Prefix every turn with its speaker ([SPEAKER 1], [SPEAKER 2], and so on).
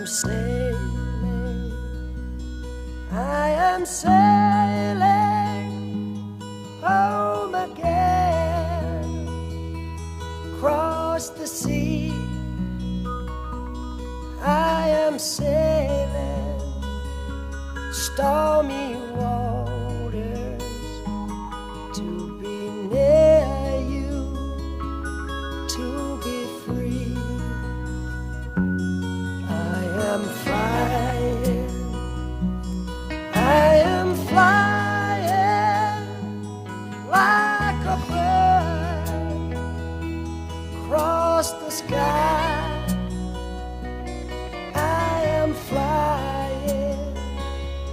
[SPEAKER 1] sailing, I am sailing home again, across the sea. I am sailing stormy